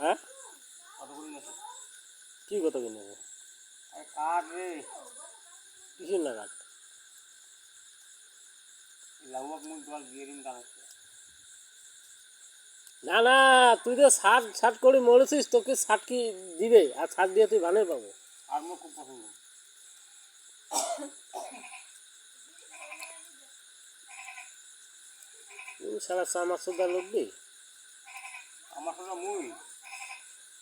হ্যাঁ কতগুলো নেছে কি কথা কিনে আরে কাঠ রে কিসের না কাঠ লাউক মুখ জল দিয়ে দিন কানেছে না না তুই তো শার্ট শার্ট করে মরেছিস তোকে শার্ট কি দিবে আর শার্ট দিয়ে তুই ভালো পাবো আর মোর খুব পছন্দ তুই সারা চামার সুদা লুটবি আমার সাথে মুই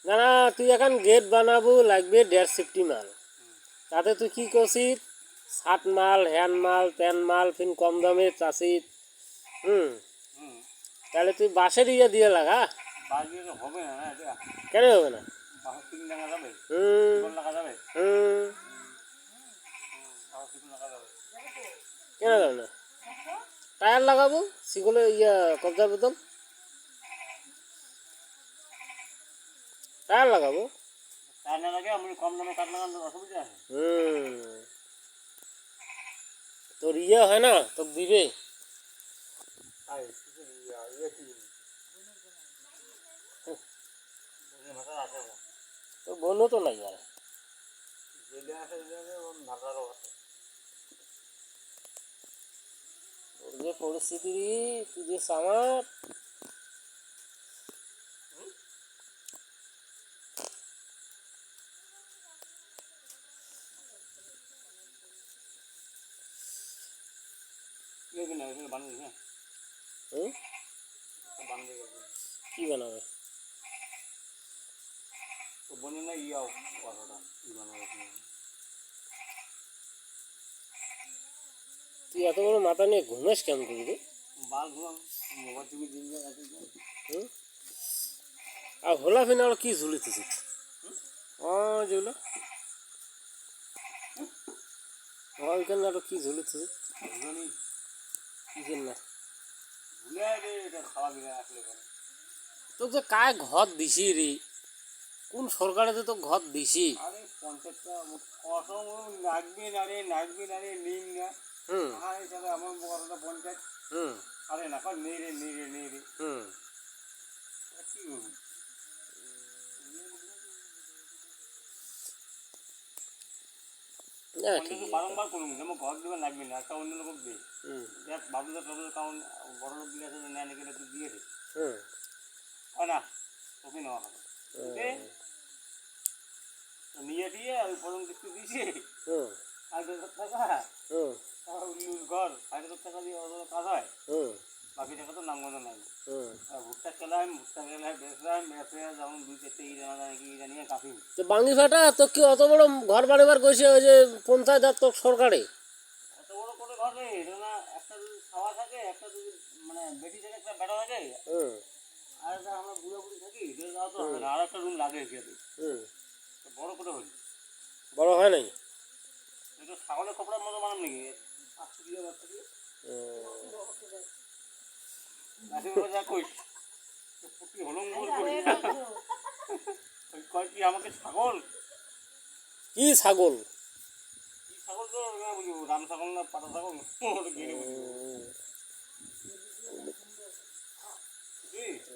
না না তুই এখন গেট বানাবো লাগবে 150 মাল তাতে তুই কি করছিস শার্ট মাল হ্যান্ড মাল প্যান মাল ফিন কম দামে চাষিস হুম হুম তাহলে তুই বাঁশের ইয়ে দিয়ে লাগা বাস দিয়ে তো হবে না না এটা কেন হবে না বাসের টিন লাগা যাবে হুম টিন লাগা যাবে হুম বাসের টিন লাগা যাবে কেন যাবে না টায়ার লাগাবো শিকলে ইয়া কবজার বোতল টায়ার লাগাবো তার না লাগে আমি কম দামে কাঠ লাগানোর অসুবিধা আছে তোর ইয়ে হয় না তোর দিবে আরে ইয়ে কি ভাষা আছে তোর বোনও তো নাই আর যেটা আছে ভাষারও আছে তোর যে পরিস্থিতি তুই যে সামার लेकिन ऐसे बन गई है तो बन गई কি বানাবে तो बने ना ये आओ वाला ये बनाओ তুই এত বড় মাথা নিয়ে ঘুমেস কেন তুই রে बाल घुमा मोबाइल टीवी दिन में ऐसे হুম? আর হোলা ফিনা আর কি ঝুলিতেছিস ও যেগুলো ওইখানে আরো কি ঝুলিতেছিস नहीं কিসের না भूले रे এটা খাওয়া গিয়ে আসলে করে তোর যে কায় ঘর দিছি রে কোন সরকারে যে তো ঘর দিছি আরে পঞ্চায়েতটা অসম নাচবি না রে নিম না হুম আরে চলে আমার বড়টা পঞ্চায়েত হুম আরে না কর নেই রে হুম কি করবি না ঠিক আছে বারংবার করুন যেমন ঘর দিবে লাগবে না একটা অন্য লোক দিয়ে হুম দেখ ভাবতে টাবতে কারণ বড় লোক দিয়ে আছে নেয় নাকি একটু দিয়ে দে হুম হয় না তোকে নেওয়া হবে নিয়ে দিয়ে ওই প্রথম কিছু দিয়েছে হুম 5,000 টাকা হুম ঘর 5,000 টাকা দিয়ে ওদের কাজ হয় হুম বাকি টাকা তো নামগন্ধ নাই হুম ভুট্টা খেলাম বেচলাম বেচে যখন 2-4টে ইট আনা নাকি ইটা নিয়ে কাফি তো বাঙ্গি ফাটা তো কি অত বড় ঘর বাড়িবার কইছে ওই যে পঞ্চায়েত আর তো সরকারে এত বড় করে ঘর রে এটা না একটা যদি খাওয়া থাকে একটা যদি মানে বেটি থাকে একটা বেটা থাকে হুম আর একটা আমরা বুড়ো বুড়ি থাকি যাও তো হবে না আর একটা রুম লাগে খেতে হুম বড় করে হই বড় হয় নাই এটা ছাগলের কপড়ার মতো বানাম নাকি 500 কিলো বাচ্চা দিয়ে নাকি যা কইস পুটি হলং গোল করি কয় কি আমাকে ছাগল কি ছাগল কি ছাগল তো বুঝবো রাম ছাগল না পাটা ছাগল গেলে বুঝবো